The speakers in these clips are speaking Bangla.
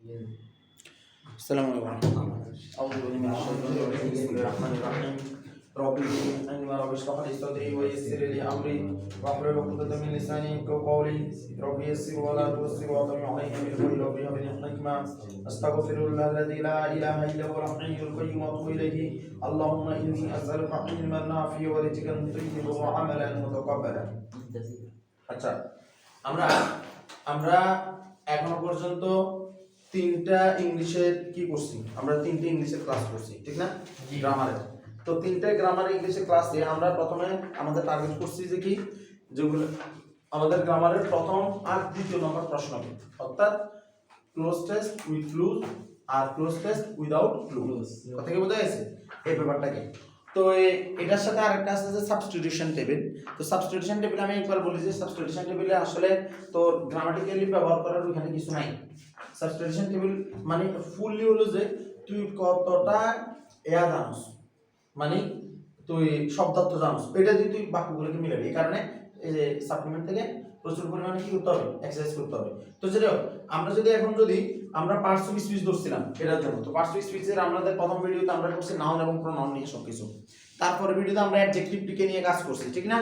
السلام عليكم. أعوذ بالله من الشيطان الرجيم. بسم الله الرحمن الرحيم. رب اشرح لي رب اشرح لي صدري ويسر لي أمري واحلل عقدة من لساني يفقهوا قولي. رب يسر ولا تعسر وأطمع عليه بالخير رب هب لي حكمة أستغفر الله الذي لا إله إلا هو الحي القيوم وأتوب إليه. اللهم إني أسألك علما نافعا ورزقا طيبا وعملا متقبلا. আচ্ছা, আমরা এখনো পর্যন্ত তিনটা ইংলিশের কি করছি? আমরা তিনটা ইংলিশের ক্লাস করছি, ঠিক না? গ্রামারের। তো তিনটা গ্রামার ইংলিশের ক্লাসে আমরা প্রথমে আমাদের টার্গেট করছি যে কি, যেগুলো আমাদের গ্রামারের প্রথম আর দ্বিতীয় নম্বর প্রশ্ন, অর্থাৎ ক্লোজ টেস্ট উইথ ক্লুজ আর ক্লোজ টেস্ট উইদাউট ক্লুজ। কথা কি বোঝা গেছে এই ব্যাপারটাকে? তো এটার সাথে আরেকটা আছে যে সাবস্টিটিউশন টেবিল। তো সাবস্টিটিউশন টেবিল আমি একবার বলি যে সাবস্টিটিউশন টেবিলে আসলে তো গ্রামাটিক্যালি ব্যবহার করার ওখানে কিছু নাই। সাবস্টিটিউশন টেবিল মানে ফুললি হলো যে তুই কতটা জানোস, মানে তুই শব্দার্থ জানোস, এটা দিয়ে তুই বাক্যগুলোকে মিলাবি। এই কারণে এই যে সাপ্লিমেন্ট থেকে প্রচুর পরিমাণে কি করতে হবে, এক্সারসাইজ করতে হবে। তো যেটা আমরা যদি আমরা পার্টস অফ স্পিচ ধরছিলাম এটার জন্য, তো পার্টস অফ স্পিচের আমাদের প্রথম ভিডিওতে আমরা করছি নাউন এবং প্রোনাউন নিয়ে সবকিছু। তারপরে ভিডিওতে আমরা অ্যাডজেক্টিভটিকে নিয়ে কাজ করছি, ঠিক না?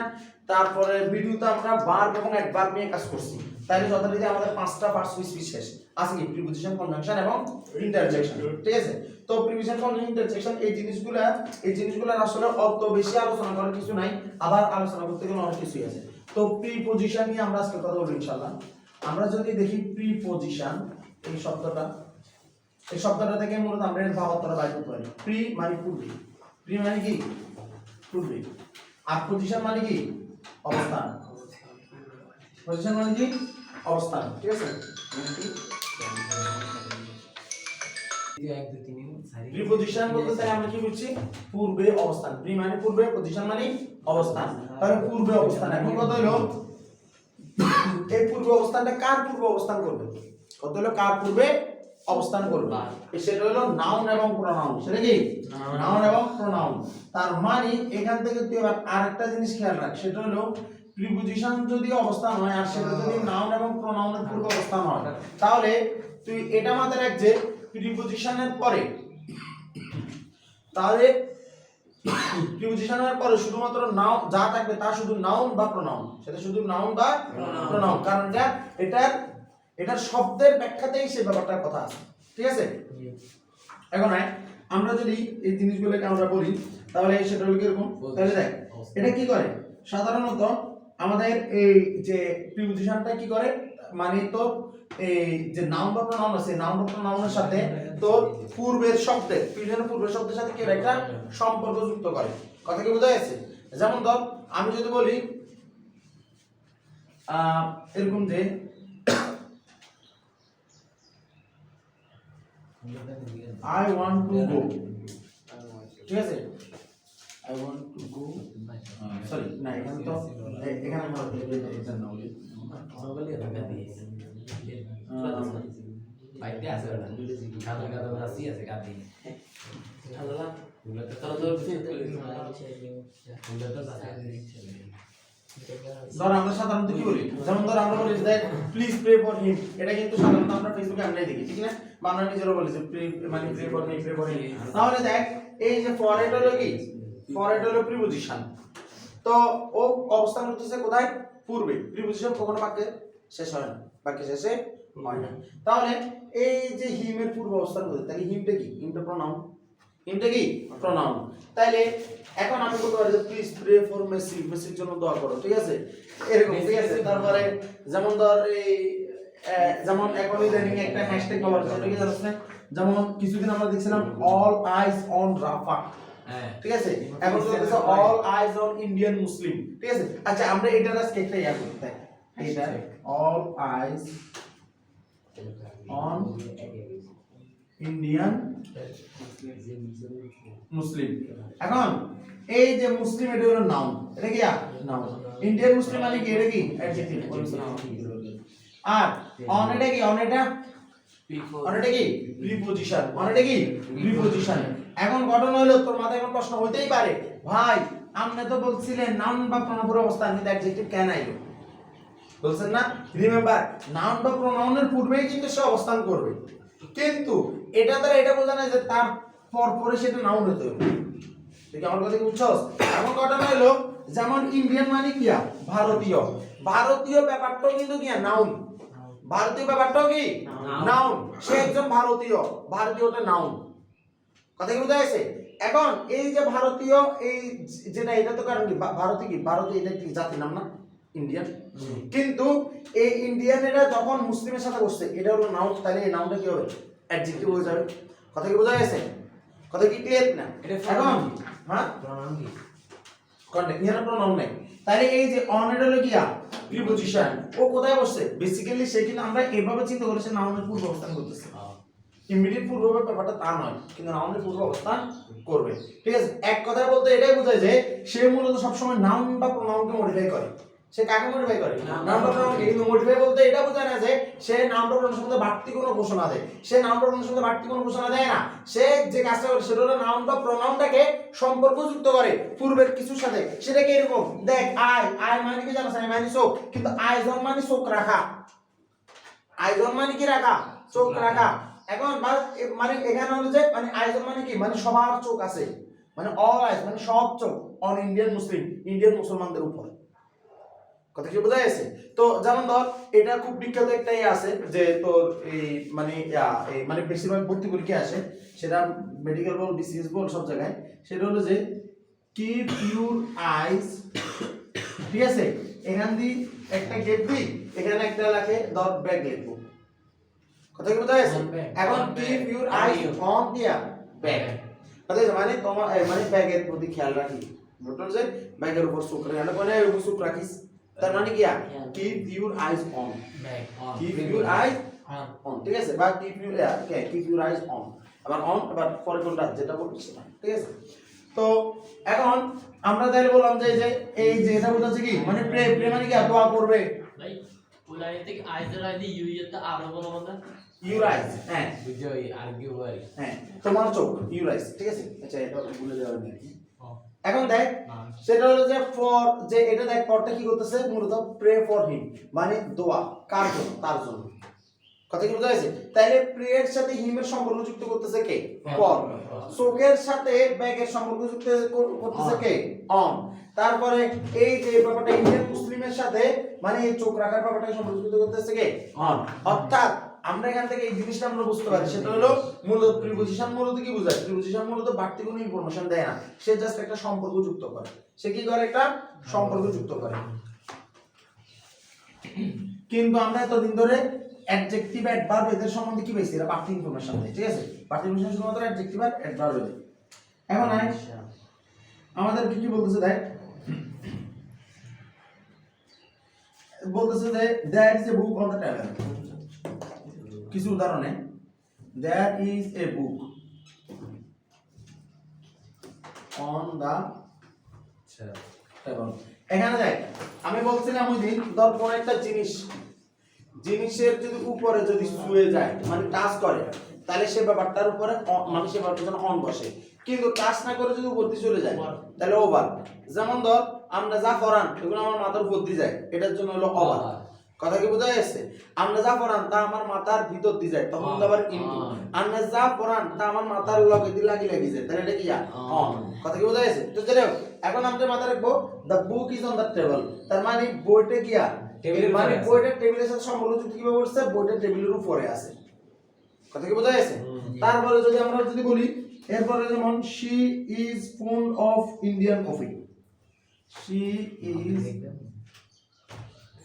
তারপরে ভিডিওতে আমরা ভার্ব এবং অ্যাডভার্ব নিয়ে কাজ করছি। তাইলে যথারীতি আমাদের পাঁচটা পার্টস অফ স্পিচ শেষ। আছে কি? প্রিপোজিশন, কনজাংশন এবং ইন্টারজেকশন, ঠিক আছে? তো প্রিপোজিশন, কনজাংশন, ইন্টারজেকশন এই জিনিসগুলোর আসলে অত বেশি আলোচনা করার কিছু নাই, আবার আলোচনা করতে গেলে অনেক কিছুই আছে। তো প্রিপোজিশন নিয়ে আমরা আজকে কথা বলবো ইনশাআল্লাহ। আমরা যদি দেখি প্রিপোজিশন এই শব্দটা থেকে মূলত আমরা এর ভাবার্থটা বাইর করতে পারি। প্রি মানে পূর্বে, প্রি মানে কি? পূর্বে। আর পজিশন মানে কি? অবস্থান। পজিশন মানে কি? অবস্থান, ঠিক আছে? প্রিপোজিশন বলতে তাই আমরা কি বুঝছি? পূর্বে অবস্থান। প্রি মানে পূর্বে, পজিশন মানে অবস্থান। তাহলে পূর্বে অবস্থান। এখন কথা হলো এই পূর্বে অবস্থানটা কার পূর্বে অবস্থান করবে? কথা হলো কার পূর্বে অবস্থান করবে, সেটা হলো নাউন এবং প্রোনাউন। সেটা কি? নাউন এবং প্রোনাউন। তার মানে এখান থেকে তুই আবার আরেকটা জিনিস খেয়াল রাখ, সেটা হলো প্রিপোজিশন যদি অবস্থান হয় আর সেটা যদি নাউন এবং প্রোনাউনের পূর্বে অবস্থান হয়, তাহলে তুই এটা মাথায় রাখ যে প্রিপোজিশনের পরে, তাহলে প্রিপোজিশনের পরে শুধুমাত্র নাউন যা থাকবে তা শুধু নাউন বা প্রোনাউন, সেটা শুধু নাউন বা প্রোনাউন। কারণ এটার শব্দের ব্যাখ্যাতেই সে ব্যাপারটার কথা আছে, ঠিক আছে? এখন আমরা যদি এই জিনিসগুলোকে আমরা বলি তাহলে সেটা হলো কিরকম? তাহলে দেখ এটা কি করে, সাধারণত আমাদের এই যে প্রিপোজিশনটা কি করে, মানে তো এই যে নাউন বা প্রোনাউন আছে, নাউন বা প্রোনাউনের সাথে তো পূর্বের শব্দের, প্রিপোজিশনের পূর্বের শব্দের সাথে কি একটা সম্পর্ক যুক্ত করে। কথা কি বোঝা যাচ্ছে? যেমন ধর আমি যদি বলি এরকম যে I want to go, ঠিক আছে? I want to go, sorry না এখানে তো এখানে আমরা এটা না বলি বাইতে আছে না কাদা কাদা রাশি আছে কাদি আল্লাহ গুলো তো ধর আমরা সাধারণত কি বলি, যেমন ধর আমরা বলি যে প্লিজ প্রে ফর হিম, এটা কিন্তু সাধারণত আমরা ফেসবুকে আমরাই দেখি, ঠিক না? বা আমরা নিজেরও বলি যে প্রে মানে pray for him, pray for him. তাহলে দেখ এই যে ফর এটা হলো কি? ফর এটা হলো প্রিপোজিশন। তো ও অবস্থান করতেছে কোথায়? পূর্বে। প্রিপোজিশন কখনো বাক্যে শেষ হয় না, বাক্যে শেষে হয় না। তাহলে এই যে হিমের পূর্ব অবস্থান কোথায়? তাহলে হিমটা কি? হিমটা প্রোনাউন। হিমটা কি? প্রোনাউন। তাইলে এখন আমি বলতে পারি যে প্লিজ প্রে ফর মেসি, মেসির জন্য দোয়া করো, ঠিক আছে? এরকম, ঠিক আছে? তারপরে যেমন ধর এই যেমন এখন ইদানিং একটা হ্যাশট্যাগ ব্যবহার করে, ঠিক আছে? যেমন কিছুদিন আমরা দেখছিলাম অল আইজ অন রাফা, ঠিক আছে? এখন চলতেছে অল আইজ অন ইন্ডিয়ান মুসলিম, ঠিক আছে? আচ্ছা আমরা এটার আজকে একটা ইয়া করতে চাই, এটা অল আইজ অন ইন্ডিয়ান মুসলিম। এখন এই যে মুসলিম এটা হলো নাউন, এটা কি? নাউন। ইন্ডিয়ান মুসলিম মানে কি? এটা কি? অ্যাডজেক্টিভ। আর অন এটা কি? অন এটা কি? প্রিপোজিশন। অন এটা কি? প্রিপোজিশন। এখন ঘটনা হলো তোর মাথায় এখন প্রশ্ন হইতেই পারে, ভাই আপনি তো বলছিলেন নাউন বা প্রোনাউনের অবস্থান, কিন্তু অ্যাডজেক্টিভ কেন আইলো? বলছেন না? রিমেম্বার নাউন বা প্রোনাউনের পূর্বেই কিন্তু সে অবস্থান করবে। কিন্তু এটা দ্বারা এটা বোঝা না যে তার পরে সেটা নাউন হতে হবে। ঠিক আমার কথা কি বুঝছস? এখন ঘটনা হলো যেমন ইন্ডিয়ান মানে কি ভারতীয়, ভারতীয় ব্যাপারটাও কিন্তু কি নাউন, ভারতীয় ব্যাপারটাও কি নাউন, সে একজন ভারতীয়, ভারতীয়টা নাউন। কথা কি বোঝা গেছে? এখন এই যে ভারতীয় এই যেটা এটা তো কারণ কি ভারতীয় কি ভারতীয় এটা কি জাতির নাম না ইন্ডিয়ান, কিন্তু এই ইন্ডিয়ান এটা যখন মুসলিমের সাথে বসছে এটা হলো নাউন, তাহলে এই নাউনটা কি হবে অ্যাডজেক্টিভ হয়ে যাবে। কথা কি বোঝা গেছে? কথা কি ক্লিয়ার না? এখন হ্যাঁ প্রনাউন কি কন্টেক্ট এর প্রনাউন নাই, তাহলে এই যে অন এটা হলো কি প্রিপজিশন, ও কোথায় বসছে বেসিক্যালি সে কিন্তু আমরা এভাবে চিন্তা করি সে নাউনের পূর্ব অবস্থান করতেছে, ইমিডিয়েট পূর্ব ব্যাপারটা তা নয়, কিন্তু নাউনের পূর্ব অবস্থান করবে। ঠিক আছে, এক কথায় বলতে এটাই বোঝায় যে সে মূলত সবসময় নাউন বা প্রনাউনকে মডিফাই করে। সে কাকে মডিফাই করে? নাউন বা প্রনাউনকে। কিন্তু মডিফাই বলতে এটা বোঝায় না যে সে নাউন বা প্রনাউনের সম্বন্ধে বাড়তি কোনো ঘোষণা দেয়, সে নাউন বা প্রনাউনের সম্বন্ধে বাড়তি কোনো ঘোষণা দেয় না। সে যে কাজটা করে সেটা হলো নাউন বা প্রনাউনটাকে সম্পর্কযুক্ত করে পূর্বের কিছুর সাথে। সেটা কি এরকম দেখ আই, আই মানে কি জানো? আই মানে চোখ, কিন্তু আইজন মানে চোখ রাখা, আইজন মানে কি রাখা? চোখ রাখা। এখন মানে এখানে হলো যে মানে আইজন মানে কি মানে সবার চোখ আছে, মানে অল আইজ মানে সব চোখ অন ইন্ডিয়ান মুসলিম, ইন্ডিয়ান মুসলমানদের উপর। কথা কি বোঝা গেছে? তো যেমন ধর এটা খুব বিখ্যাত একটাই আছে যে তোর এই মানে এই মানে বেশিরভাগ ভর্তি পরীক্ষা আসে, সেটা মেডিকেল বল বিসিএস বল সব জায়গায়, সেটা হলো যে কিপ ইউর আইজ, ঠিক আছে, এখান দিয়ে একটা গেট দিই, এখানে একটা লেখে ধর ব্যাগ লিখবো। কথা কি বোঝা গেছে? এখন কিপ ইউর আইজ অন দিয়া ব্যাগ, কথা মানে তোমার মানে ব্যাগের প্রতি খেয়াল রাখি, বলতো যে ব্যাগের উপর চোখ রাখি, মানে কোনে উপর চোখ রাখিস, তার মানে কি keep your eyes on, keep your eyes on, ঠিক আছে, বা কিপ ইউর আইজ অন, আবার অন আবার পরে কোনটা যেটা বলছি সেটা, ঠিক আছে। তো এখন আমরা তাহলে বললাম যে এই যে এটা বোঝাচ্ছে কি মানে প্রে প্রে মানে কি দোয়া করবে ভাই উলাইতে আইজার আইদি ইউইতে আরো বলো বন্ধা ইউর আইজ, হ্যাঁ বুঝছো এই আর্গিউ হয় হ্যাঁ তোমার চোখ ইউর আইজ, ঠিক আছে। আচ্ছা এটা ভুলে যাওয়ার নেই। এখন দেখ সেটা হলো যে ফর, যে এটা দেখ ফরটা কি করতেছে মূলত প্রে ফর হিম, মানে দোয়া কার জন্য? তার জন্য। কথা কি বোঝা গেছে? তাহলে প্রেয়ের সাথে হিমের সম্পর্ক যুক্ত করতেছে কে? ফর। চোখের সাথে ব্যাগের সম্পর্ক যুক্ত করতেছে কে? অন। তারপরে এই যে ব্যাপারটা ইন্ডিয়ান মুসলিমের সাথে মানে এই চোখ রাখার ব্যাপারটাকে সম্পর্ক যুক্ত করতেছে কে? অন। অর্থাৎ আমরা এখান থেকে এই জিনিসটা আমরা বুঝতে পারি, সেটা হলো মূলত প্রিপজিশন মূলত কি বোঝায়? প্রিপজিশন মূলত বাড়তি কোনো ইনফরমেশন দেয় না, সে জাস্ট একটা সম্পর্ক যুক্ত করে। সে কি করে? একটা সম্পর্ক যুক্ত করে। কিন্তু আমরা এতদিন ধরে অ্যাডজেক্টিভ অ্যাডভার্ব এদের সম্বন্ধে কি পেয়েছি? এরা বাড়তি ইনফরমেশন দেয়, ঠিক আছে। বাড়তি ইনফরমেশন শুধুমাত্র অ্যাডজেক্টিভ আর অ্যাডভার্ব দেয়। এখন আমাদের কি বলতেছে দেখ, বলতেছে যে there is a book on the table, কিছু উদাহরণে there is a book on the table. এখানে দেখ আমি বলছিলাম ওই দিন ধর কোন একটা জিনিসের যদি উপরে যদি শুয়ে যায় মানে টাচ করে, তাহলে সে ব্যাপারটার উপরে মানে সে ব্যাপারটার জন্য অন বসে, কিন্তু টাচ না করে যদি উপর দিয়ে চলে যায় তাহলে ওভার। যেমন ধর আমরা যা ফরান এগুলো আমার মাথার উপর দিয়ে যায়, এটার জন্য হলো ওভার। কথা কি বোঝা যাচ্ছে? আমরা যা পড়ান তা আমার মাথার ভিতর দিয়ে যায়, তখন আবার ইনটু। আমরা যা পড়ান তা আমার মাথার লগে দিয়ে লাগি যায়, তাহলে এটা কি অন। কথা কি বোঝা যাচ্ছে? তো চলো এখন আমরা মাথায় রাখবো the book is on the table, তার মানে বইটা কি মানে বইটা টেবিলের সাথে সম্পর্কযুক্ত কিভাবে করছে? বইটা টেবিলের উপরে আছে। কথা কি বোঝা যাচ্ছে? তারপরে যদি আমরা যদি বলি এরপরে যেমন she is fond of Indian coffee, she is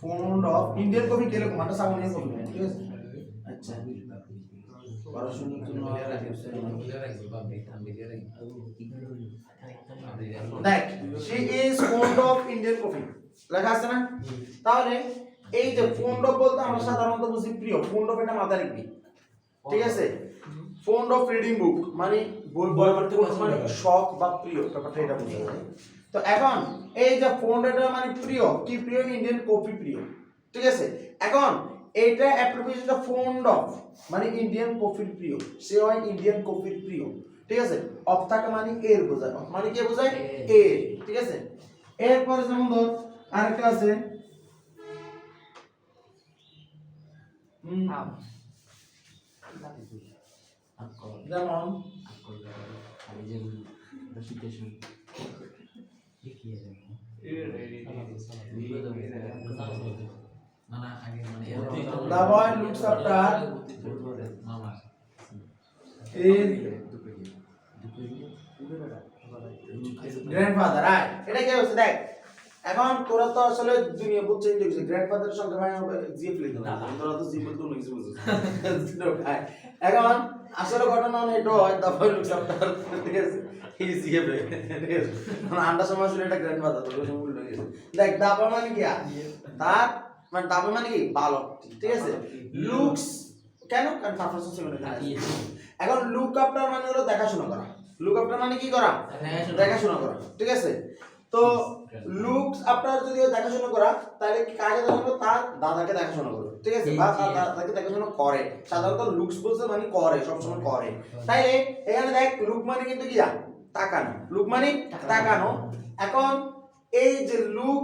fond of Indian coffee কে রকম মানে সাউন্ডিয়ান কফি, ঠিক আছে। আচ্ছা পড়াশোনার জন্য দেখ she is fond of Indian coffee লেখা আছে না? তাহলে এই যে ফন্ড অফ বলতে আমরা সাধারণত বুঝি প্রিয়, ফন্ড অফ এটা মাথায় রাখবি, ঠিক আছে। ফন্ড অফ রিডিং বুক মানে বই পড়তে মানে শখ বা প্রিয় ব্যাপারটা এটা বুঝা যায়। তো এখন এই যে ফন্ড এটা মানে প্রিয়, কি প্রিয়? ইন্ডিয়ান কফি প্রিয়, ঠিক আছে। এখন এইটা অ্যাপ্লিকেশনটা ফন্ড অফ মানে ইন্ডিয়ান কফির প্রিয়, সে হয় ইন্ডিয়ান কফির প্রিয়, ঠিক আছে। অফ থাকে মানে এর বোঝায়, অফ মানে কি বোঝায়? এ, ঠিক আছে। এরপরে যেমন ধর আরেকটা আছে যেমন the boy looks after his grandfather, right? এটা কি হচ্ছে দেখ, এখন তোরা তো আসলে দুনিয়া বুঝছে দেখছিস গ্র্যান্ডফাদারের সঙ্গে ভাই আমরা জিএফ লিখতে হবে, তোরা তো জিএফ তো কিছু বুঝছিস। এখন আসলে ঘটনা হলো এটা হয় the boy looks after his GF, ঠিক আছে? মানে আন্ডা সময় ছিল এটা গ্র্যান্ডফাদার, তোর সঙ্গে উল্টো গেছে। দেখ দাবা মানে কি, তার মানে দাবা মানে কি ভালো, ঠিক আছে? লুকস কেন, কারণ ফার্স্ট সেকেন্ড এখন লুক আফটার মানে হলো দেখাশোনা করা, লুক আফটার মানে কি করা, দেখাশোনা করা, ঠিক আছে? তো লুকস আফটার যদি দেখাশোনা করা তাহলে কাকে দেখাবো, তার দাদাকে দেখাশোনা করবে, ঠিক আছে? বা তার দাদাকে দেখাশোনা করে, সাধারণত লুকস বলতে মানে করে, সবসময় করে। তাই এখানে দেখ লুক মানে কিন্তু কি তাকানো, লুক মানে তাকানো। এখন এই যে লুক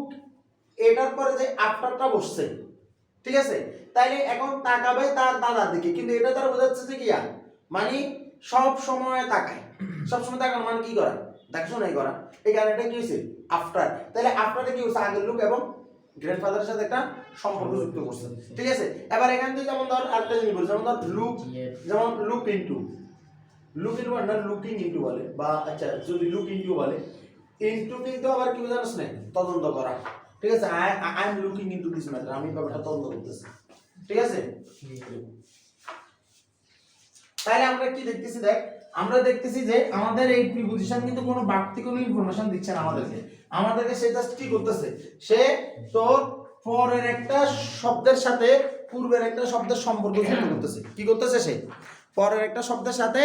এটার পরে যে আফটারটা বসছে, ঠিক আছে? তাইলে এখন তাকাবে তার দাদার দিকে, কিন্তু এটা তার বোঝাচ্ছে যে কি মানে সব সময় তাকায়, সব সময় তাকানো মানে কি করা, দেখাশোনাই করা। এই কারণে কি হয়েছে আফটার, তাহলে আফটারে কি হচ্ছে আগের লুক এবং গ্র্যান্ডফাদারের সাথে একটা সম্পর্ক যুক্ত করছে, ঠিক আছে? এবার এখান থেকে যেমন ধর আরেকটা জিনিস বলছি, যেমন ধর লুক, যেমন লুক ইনটু, লুক ইনটু মানে লুকিং ইনটু বলে, বা আচ্ছা যদি লুক ইনটু বলে, ইনটু কিন্তু আবার কি জানিস না, তদন্ত করা, ঠিক আছে? I am looking into this matter, আমি ব্যাপারটা তদন্ত করতেছি, ঠিক আছে? তাহলে আমরা কি দেখতেছি, দেখ আমরা দেখতেছি যে আমাদের এই প্রিপজিশন কিন্তু কোনো বাড়তি কোনো ইনফরমেশন দিচ্ছে না আমাদেরকে সে জাস্ট কি করতেছে, সে তোর পরের একটা শব্দের সাথে পূর্বের একটা শব্দের সম্পর্ক যুক্ত করতেছে। কি করতেছে সে, পরের একটা শব্দের সাথে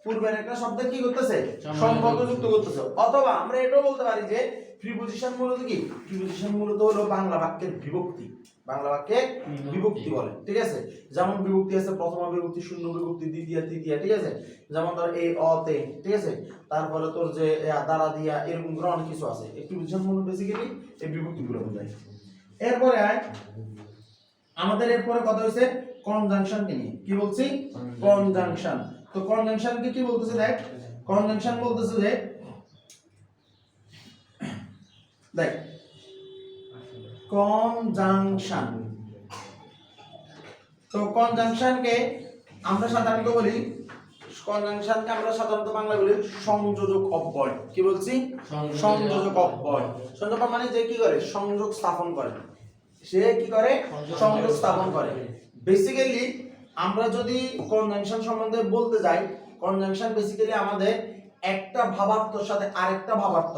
পূর্বের একটা শব্দের কি করতেছে, সম্পর্ক যুক্ত করতেছে। অথবা আমরা এটাও বলতে পারি যে প্রিপজিশন মূলত কি, প্রিপজিশন মূলত হলো বাংলা বাক্যের বিভক্তি, বাংলা বাক্যে বিভক্তি বলে, ঠিক আছে? যেমন বিভক্তি আছে প্রথমা বিভক্তি, শূন্য বিভক্তি, দ্বিতীয়া, তৃতীয়া, ঠিক আছে? যেমন ধর এই অতে, ঠিক আছে? তারপরে তোর যে দ্বারা দিয়া, এরকম করে অনেক কিছু আছে। এই প্রিপজিশন মূলত বেসিক্যালি এই বিভক্তিগুলো বোঝায়। এরপরে আমাদের এরপরে কথা হইছে কনজাংশন নিয়ে, কি বলছি, কনজাংশন। তো কনজাংশন কি বলতেছে, দেখ কনজাংশন বলতেছে যে দেখ কনজাংশন, তো কনজাংশনকে আমরা সাধারণত বলি, কনজাংশনকে আমরা সাধারণত বাংলা বলি সংযোজক অব্যয়। কি বলছি, সংযোজক অব্যয়। সংযোজক মানে যে কি করে, সংযোগ স্থাপন করে, সে কি করে, সংযোগ স্থাপন করে। বেসিক্যালি আমরা যদি কনজাংশন সম্বন্ধে বলতে যাই, কনজাংশন বেসিক্যালি আমাদের একটা ভাবার্থের সাথে আরেকটা ভাবার্থ,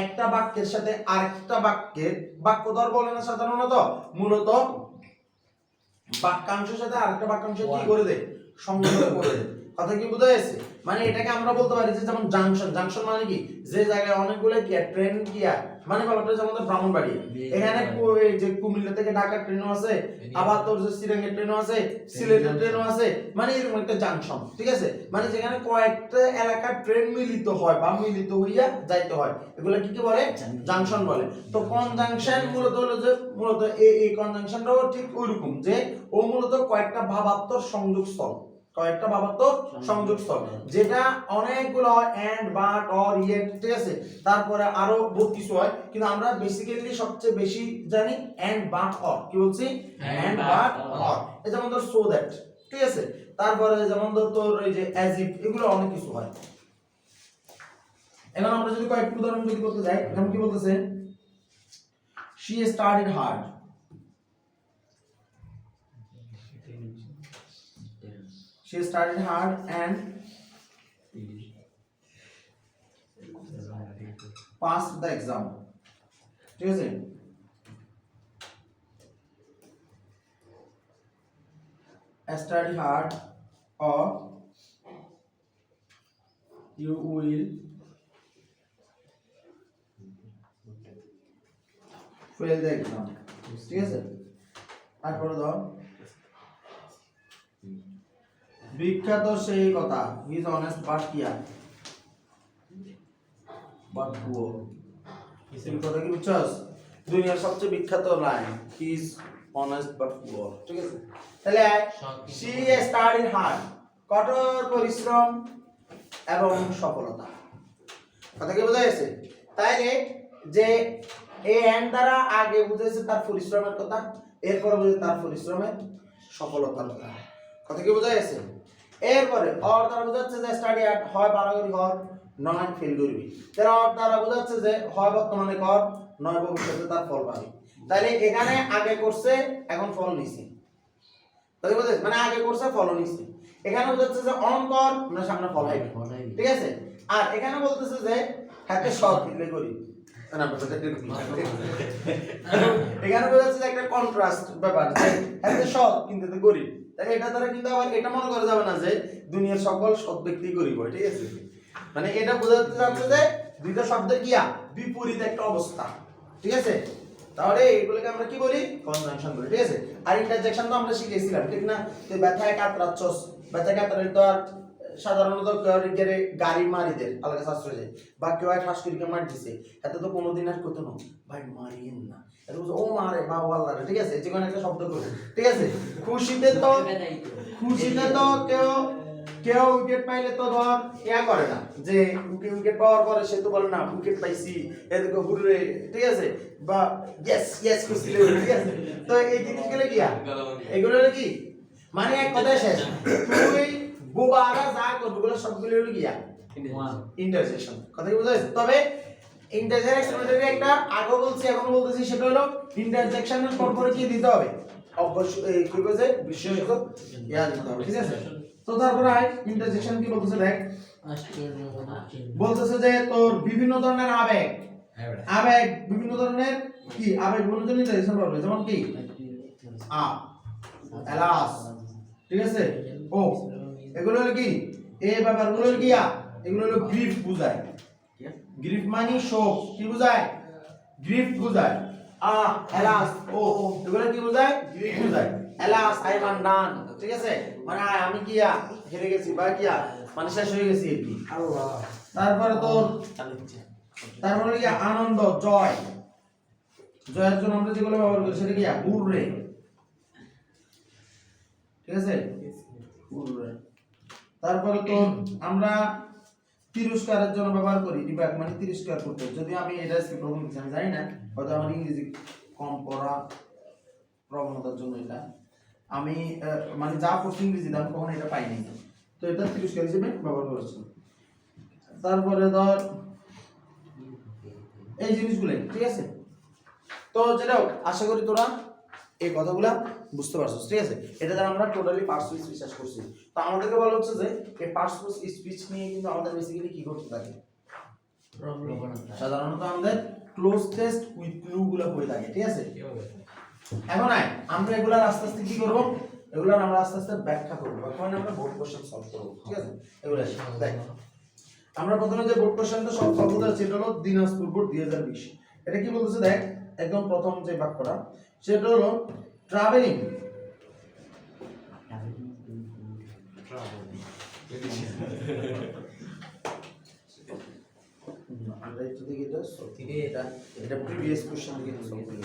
একটা বাক্যের সাথে আরেকটা বাক্যের, বাক্য ধর বলে না সাধারণত, মূলত বাক্যাংশের সাথে আরেকটা বাক্যাংশ কি করে দেয়, সংযোগ করে দেয়। কথা কি বোঝা যাচ্ছে? মানে এটাকে আমরা বলতে পারি যে যেমন জাংশন, জাংশন মানে কি, যে জায়গায় অনেকগুলো কি ট্রেন কি মানে ব্যাপারটা যেমন ব্রাহ্মণবাড়ি, এখানে যে কুমিল্লা থেকে ঢাকা ট্রেনও আছে, আবার তোর যে সিরাঙ্গের ট্রেনও আছে, সিলেটের ট্রেনও আছে, মানে এরকম একটা জাংশন, ঠিক আছে? মানে যেখানে কয়েকটা এলাকার ট্রেন মিলিত হয় বা মিলিত হইয়া যাইতে হয়, এগুলো কি কি বলে, জাংশন বলে। তো কনজাংশন মূলত হলো যে মূলত এই কনজাংশনটাও ঠিক ওইরকম যে ও মূলত কয়েকটা ভাবাত্মক সংযোগস্থল, কয়েকটা ভাবাত্মক সংযোগস্থল, যেটা অনেকগুলো হয়, এন্ড, বাট, অর, ইয়েট, ঠিক আছে? তারপরে আরো বহুত কিছু হয়, কিন্তু আমরা বেসিক্যালি সবচেয়ে বেশি জানি এন্ড, বাট, অর। কি বলছি, এন্ড, বাট, অর। এই যেমন ধর সো দ্যাট, ঠিক আছে? তারপরে যেমন ধর তোর এই যে অ্যাজ ইফ, এগুলো অনেক কিছু হয়। এখন আমরা যদি কয়েকটা উদাহরণ যদি করতে যাই, যেমন কি বলতেছে, she studied hard, she studied hard and passed the exam, ঠিক আছে? Study hard or you will fail the exam, ঠিক আছে? তারপরে ধর বিখ্যাত সেই কথা, হি ইজ অনেস্ট বাট কিয়া, বাট পুয়ার। এই কথা কি বুঝছস? দুনিয়ার সবচেয়ে বিখ্যাত line, he is honest but poor ঠিক আছে তাহলে she studied hard কঠোর পরিশ্রম এবং সফলতা কথা কি বোঝা গেছে তাইলে যে এই এন্ড দ্বারা আগে বুঝাইছে তার পরিশ্রমের কথা এরপর বুঝে তার পরিশ্রমের সফলতার কথা কথা কি বোঝা গেছে এরপরে অর দ্বারা বোঝাচ্ছে যে স্টাডি হার্ড হয় ভালো করে কর নয় ফেল করবি তার অর দ্বারা বোঝাচ্ছে যে হয় বর্তমানে কর নয় ভবিষ্যতে তার ফল পাবি তাহলে এখানে আগে করছে এখন ফল নিছি তাহলে বুঝছ মানে আগে করছে ফল নিছি এখানে বোঝাচ্ছে যে অন কর মানে সামনে ফল হবে ঠিক আছে আর এখানে বলতেছে যে হাতে সৎ দিলে করি না এখানে বোঝাচ্ছে যে একটা কন্ট্রাস্ট ব্যাপার যে হাতে সৎ কিন্তু তো গরিব তাহলে এটা দ্বারা কিন্তু আবার এটা মনে করা যাবে না যে দুনিয়ার সকল সৎ ব্যক্তি গরিব হয় ঠিক আছে মানে এটা বোঝাতে যাচ্ছে যে দুইটা শব্দের কিয়া বিপরীত একটা অবস্থা ঠিক আছে তাহলে এগুলোকে আমরা কি বলি কনজাংশন বলি ঠিক আছে আর ইন্টারজেকশন তো আমরা শিখেছিলাম ঠিক না তো ব্যথায় কাতরাচ্ছস ব্যথায় কাতরালে তো আর সাধারণত গেরে গাড়ি মারিদের আলাদা শাস্ত্র যায় বা কেউ এক শাস্ত্রীকে মার দিছে এত তো কোনোদিন আর কত না ভাই মারিয়েন না এত ও মারে বা আল্লাহ ঠিক আছে যে কোনো একটা শব্দ করে ঠিক আছে খুশিতে তো কেউ উইকেট পাইলে তো ধর ইয়া করে না যে উইকেট পাওয়ার পরে সে তো বলে না উইকেট পাইছি এদিকে হুররে ঠিক আছে বা ইয়েস খুশি ঠিক আছে তো এই জিনিসগুলো কি এগুলো কি মানে এক কথা শেষ তুই বোবারা যা করবে বলে সবগুলো হলো কি ইন্টারজেকশন কথা কি বুঝাইছ তবে ইন্টারজেকশনের একটা আগে বলছি এখন বলতেছি সেটা হলো ইন্টারজেকশনের পরে কি দিতে হবে অবশ্যই কি বলছে বিশেষত ইয়া দিতে হবে ঠিক আছে তো তারপরে ইন্টারজেকশন কি বলতেছে দেখ বলতেছে যে তোর বিভিন্ন ধরনের আবেগ বিভিন্ন ধরনের কি আবেগ বিভিন্ন ধরনের ইন্টারজেকশন পাবে যেমন কি এলাস ঠিক আছে ও এগুলো হলো কি এই ব্যাপারগুলো হলো কি এগুলো হলো গ্রিফ বুঝায় গ্রিফ মানে শোক কি বুঝায় গ্রিফ বুঝায় এলাস ও এগুলো কি বুঝায় গ্রিফ বুঝায় এলাস আই মান ডান ঠিক আছে মানে আমি কি হেরে গেছি বা কি মানে শেষ হয়ে গেছি কি আল্লাহ তারপরে তোর তারপরে কি আনন্দ জয় জয়ের জন্য আমরা যেগুলো ব্যবহার করি সেটা কি হুররে ঠিক আছে হুররে তারপরে তো আমরা তিরস্কারের জন্য ব্যবহার করি ডিবাগ মানে তিরস্কার করতে যদি আমি এটা স্ক্রিপ্ট প্রবলেম আমি জানি না হয়তো আমার ইংরেজি কম পড়া প্রবণতার জন্য এটা আমি মানে যা পড়ছি ইংরেজিতে আমি কখনো এটা পাইনি তো এটা তিরস্কার হিসেবে ব্যবহার করেছি তারপরে ধর এই জিনিসগুলো ঠিক আছে তো যেটা আশা করি তোরা এই কথাগুলা বুঝতে পারছিস ঠিক আছে এটা দ্বারা আমরা টোটালি পার্টস অফ রিসার্চ করছি তো আমাদেরকে বলা হচ্ছে যে এই পার্টস অফ স্পিচ নিয়ে কিন্তু আমাদের বেসিক্যালি কি করতে থাকে সাধারণত আমাদের ক্লোজ টেস্ট উইথ ক্লু গুলো হয়ে থাকে ঠিক আছে এখন আমরা এগুলা আস্তে আস্তে কি করব এগুলা আমরা আস্তে আস্তে ব্যাখ্যা করব এখন আমরা বোর্ড কোশ্চেন সলভ করব ঠিক আছে এগুলা দেখ আমরা প্রথমে যে বোর্ড কোশ্চেনটা সলভ করব সেটা হলো দিনাজপুর বোর্ড 2020 এটা কি বলতেছে দেখ একদম প্রথম যে বাক্যটা সেটা হলো ট্রাভেলিং আমরা একটু দেখি এটা প্রিভিয়াস কোশ্চেন থেকে সলভ করি